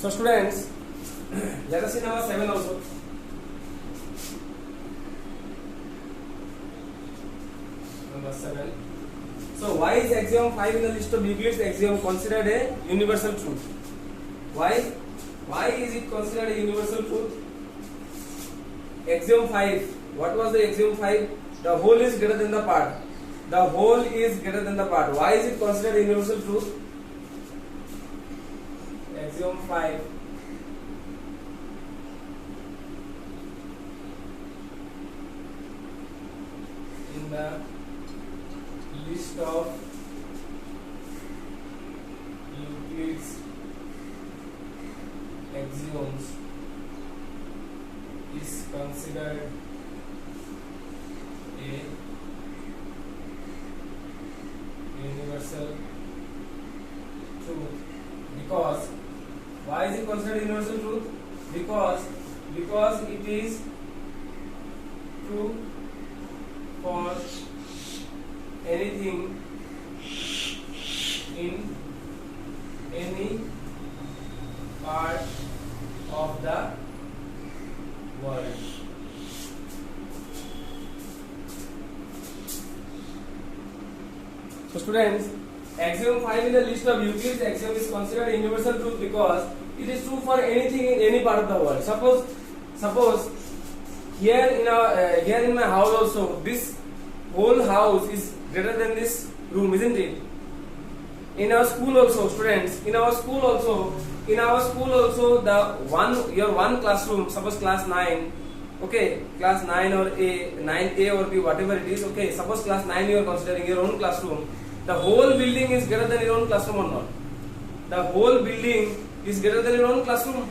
So students, let us see number 7 also. Number 7. So why is axiom 5 in the list of Euclid's axiom considered a universal truth? Why? Why is it considered a universal truth? Axiom 5. What was the axiom 5? The whole is greater than the part. The whole is greater than the part. Why is it considered a universal truth? Axiom 5. In the list of Euclid's axioms is considered a universal truth. Because why is it considered a universal truth? Because it is true for anything in any part of the world. So students, axiom 5 in the list of Euclid's axiom is considered a universal truth because it is true for anything in any part of the world. Suppose here in my house also, this whole house is greater than this room, isn't it? In our school also, students, in our school also, your one classroom, suppose class 9, okay, class 9 or A, 9A or B, whatever it is, okay, suppose class 9 you are considering your own classroom. The whole building is greater than your own classroom or not? The whole building is greater than your own classroom,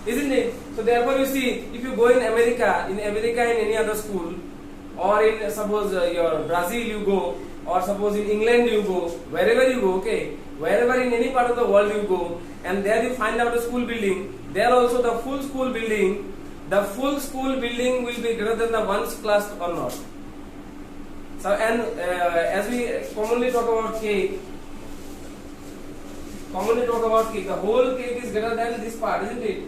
isn't it? So therefore you see, if you go in America in any other school, or in suppose your Brazil you go, or suppose in England you go, wherever you go, okay, wherever in any part of the world you go, and there you find out a school building, there also the full school building will be greater than the one class or not. So and as we commonly talk about cake, the whole cake is greater than this part, isn't it?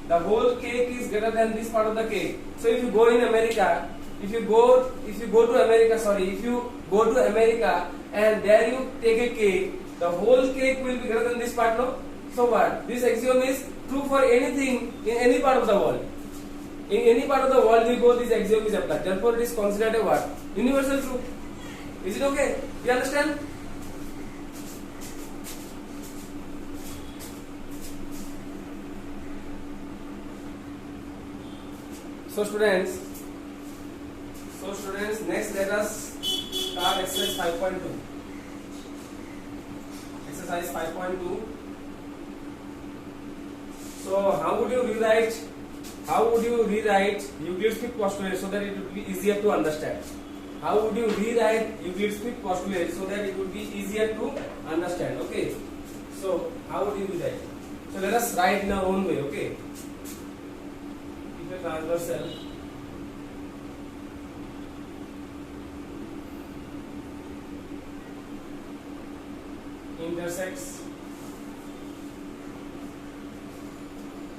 The whole cake is greater than this part of the cake. So if you go in America, if you go to America and there you take a cake, the whole cake will be greater than this part, no? So what? This axiom is true for anything in any part of the world. In any part of the world we go, this axiom is applied. Therefore it is considered a what? Universal truth. Is it okay? You understand? So students, next let us start exercise 5.2. Exercise 5.2. So how would you rewrite Euclid's fifth postulate so that it would be easier to understand? How would you rewrite Euclid's fifth postulate so that it would be easier to understand? Okay. So how would you do that? So let us write in our own way. Okay. If a transversal intersects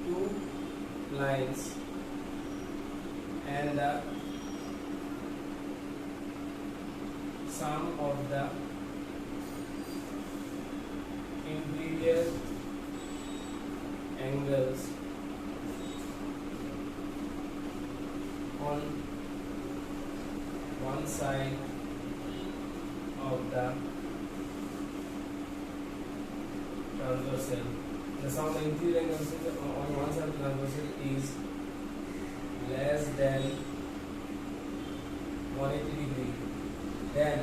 two lines and the sum of the interior angles on one side of the transversal. The sum of the interior angles on one side of the transversal is less than 180 degree. Then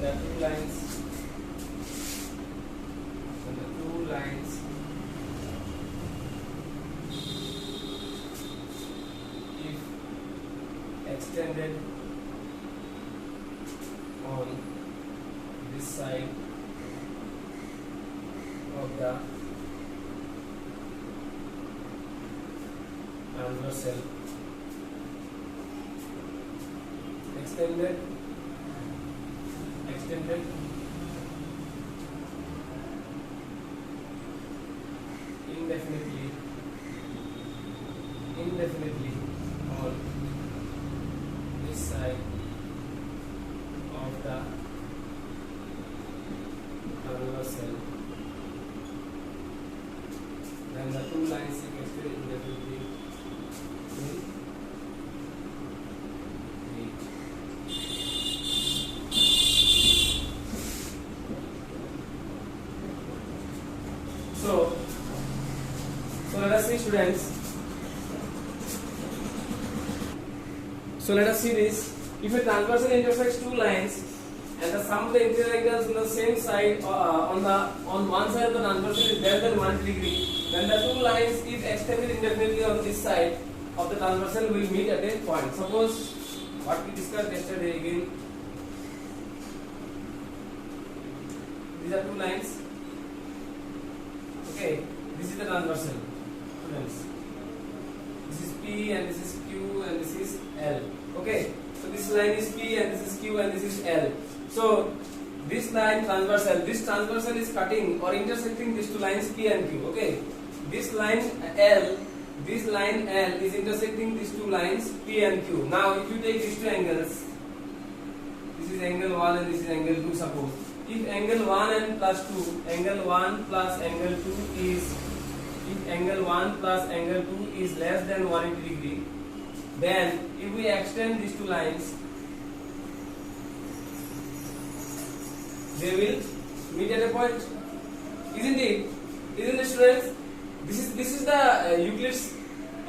the two lines if extended on this side of the transversal, extended indefinitely on this side of the transversal, then the two lines is extended indefinitely will meet. So let us see, students. So let us see this. If a transversal intersects two lines and the sum of the interior angles on the same side on one side of the transversal is less than 1 degree, then the two lines, if extended indefinitely on this side of the transversal, will meet at a point. Suppose what we discussed yesterday again. These are two lines. Okay, this is the transversal. Students, this is P and this is Q and this is L. Okay, so this line is P and this is Q and this is L. So this line transversal, this transversal is cutting or intersecting these two lines P and Q. Okay, this line L is intersecting these two lines P and Q. Now if you take these two angles, this is angle 1 and this is angle 2, suppose. If angle 1 and plus 2, angle 1 plus angle 2 is, if angle 1 plus angle 2 is less than 180 degree, then if we extend these two lines, they will meet at a point. Isn't it? Isn't it, students? This is the Euclid's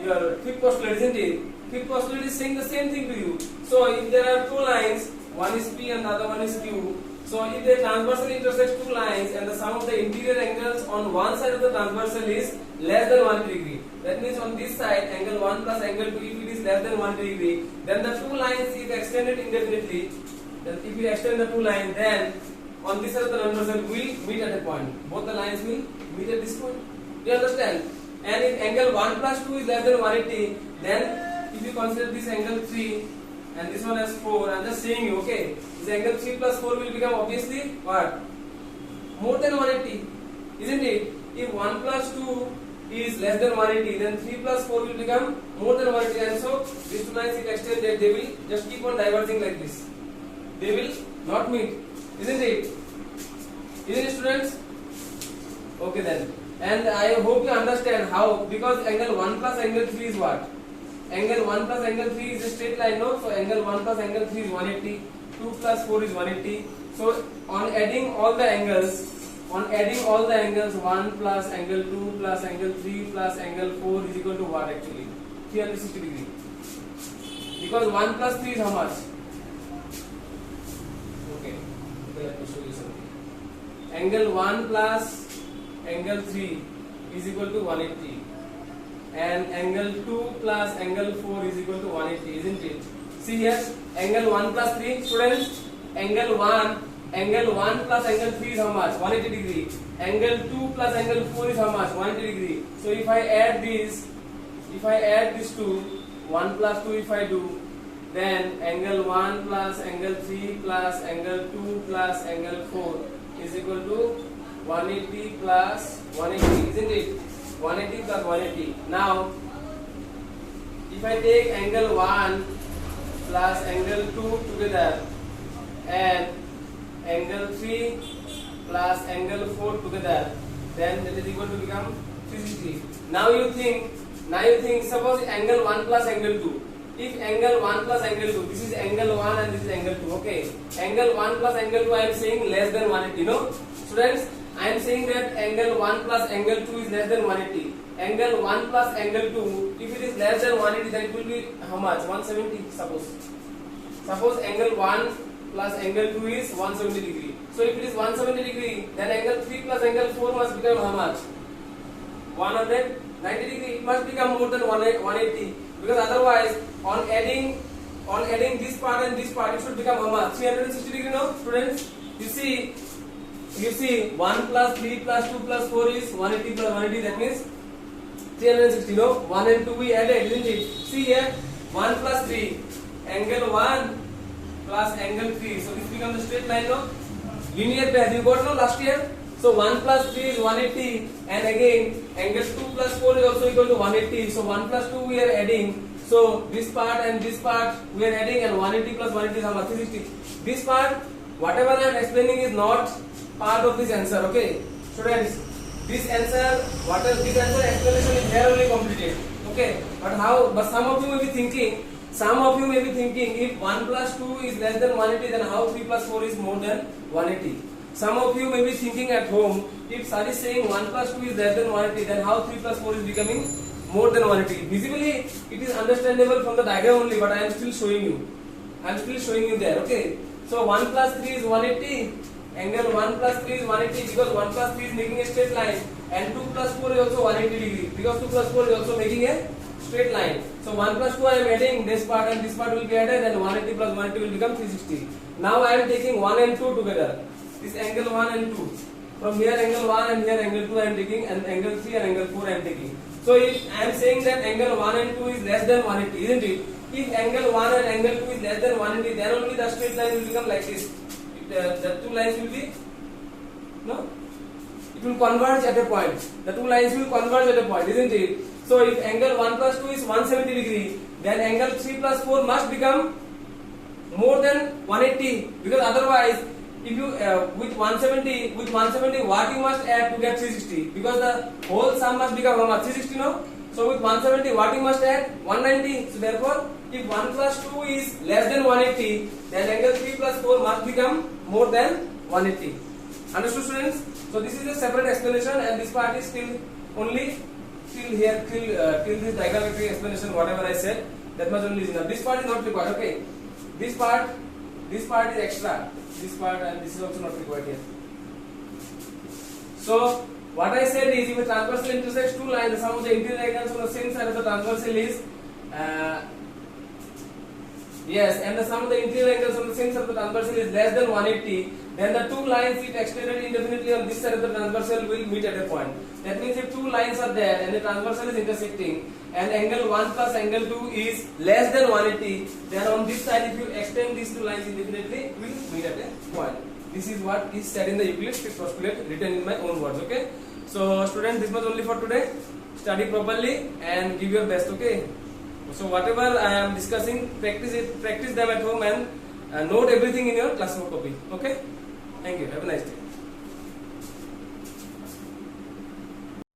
your fifth postulate, isn't it? Fifth postulate is saying the same thing to you. So if there are two lines, one is P and the other one is Q. So if the transversal intersects two lines and the sum of the interior angles on one side of the transversal is less than 1 degree, that means on this side angle 1 plus angle 2, if it is less than 1 degree, then the two lines, if extended indefinitely, then if we extend the two lines, then on this side of the transversal will meet at a point. Both the lines will meet at this point. Do you understand? And if angle 1 plus 2 is less than 180, then if you consider this angle 3 and this one as 4, I am just saying you, okay, this angle 3 plus 4 will become obviously what? More than 180, isn't it? If 1 plus 2 is less than 180, then 3 plus 4 will become more than 180, and so these two lines, if extended, they will just keep on diverging like this. They will not meet, isn't it? Isn't it, students? Okay then. And I hope you understand how, because angle 1 plus angle 3 is what? Angle 1 plus angle 3 is a straight line, no? So angle 1 plus angle 3 is 180, 2 plus 4 is 180. So on adding all the angles, 1 plus angle 2 plus angle 3 plus angle 4 is equal to what actually? 360 degree. Because 1 plus 3 is how much? Okay, let me show you something. Angle 1 plus angle 3 is equal to 180. And angle 2 plus angle 4 is equal to 180, isn't it? See here, angle 1 plus 3, students, angle 1 plus angle 3 is how much? 180 degree. Angle 2 plus angle 4 is how much? 180 degree. So if I add these two, 1 plus 2 if I do, then angle 1 plus angle 3 plus angle 2 plus angle 4 is equal to 180 plus 180, isn't it? 180 plus 180. Now, if I take angle 1 plus angle 2 together and angle 3 plus angle 4 together, then that is equal to become 360. Now you think, suppose angle 1 plus angle 2. If angle 1 plus angle 2, this is angle 1 and this is angle 2, okay. Angle 1 plus angle 2 I am saying less than 180, no? Students, I am saying that angle 1 plus angle 2 is less than 180. Angle 1 plus angle 2, if it is less than 180, then it will be how much? 170, suppose. Suppose angle 1 plus angle 2 is 170 degree. So if it is 170 degree, then angle 3 plus angle 4 must become how much? 190 degree. It must become more than 180, because otherwise on adding this part and this part, it should become how much? 360 degree now, students. You see 1 plus 3 plus 2 plus 4 is 180 plus 180, that means 360, no? 1 and 2 we added, isn't it? See here, 1 plus 3, angle 1 plus angle 3, so this becomes a straight line, no? Linear path, you got no last year? So 1 plus 3 is 180, and again angle 2 plus 4 is also equal to 180. So 1 plus 2 we are adding. So this part and this part we are adding, and 180 plus 180 is how much? 360. This part, whatever I am explaining, is not part of this answer. Okay, students, this answer, this answer explanation is here only completed. Okay, but how? But some of you may be thinking, if 1 plus 2 is less than 180, then how 3 plus 4 is more than 180? Some of you may be thinking at home, if Sir is saying 1 plus 2 is less than 180, then how 3 plus 4 is becoming more than 180? Visibly, it is understandable from the diagram only, but I am still showing you. There. Okay. So 1 plus 3 is 180. Angle 1 plus 3 is 180 because 1 plus 3 is making a straight line, and 2 plus 4 is also 180 degree because 2 plus 4 is also making a straight line. So 1 plus 2 I am adding, this part and this part will be added, and 180 plus 180 will become 360. Now I am taking 1 and 2 together. This angle 1 and 2. From here angle 1 and here angle 2 I am taking, and angle 3 and angle 4 I am taking. So if I am saying that angle 1 and 2 is less than 180, isn't it? If angle 1 and angle 2 is less than 180, then only the straight line will become like this. The two lines will be, no? It will converge at a point. The two lines will converge at a point, isn't it? So if angle 1 plus 2 is 170 degree, then angle 3 plus 4 must become more than 180, because otherwise, if you with 170 what you must add to get 360, because the whole sum must become how much? 360, no? So with 170 what you must add? 190. So therefore, if 1 plus 2 is less than 180, then angle 3 plus 4 must become more than 180. Understood, students? So this is a separate explanation, and this part is still only till this diagrammatic explanation, whatever I said, that much only is enough. This part is not required. Okay, this part is extra. This part and this is also not required here. So what I said is, if a transversal intersects two lines, the sum of the interior angles on the same side of the transversal is yes, and the sum of the interior angles on the same side of the transversal is less than 180, then the two lines, if extended indefinitely on this side of the transversal, will meet at a point. That means if two lines are there and the transversal is intersecting, and angle 1 plus angle 2 is less than 180, then on this side, if you extend these two lines indefinitely, will meet at a point. This is what is said in the Euclid's fifth postulate, written in my own words. Okay, so students, this was only for today. Study properly and give your best. Okay, so whatever I am discussing, practice them at home, and note everything in your classroom copy. Okay, thank you. Have a nice day.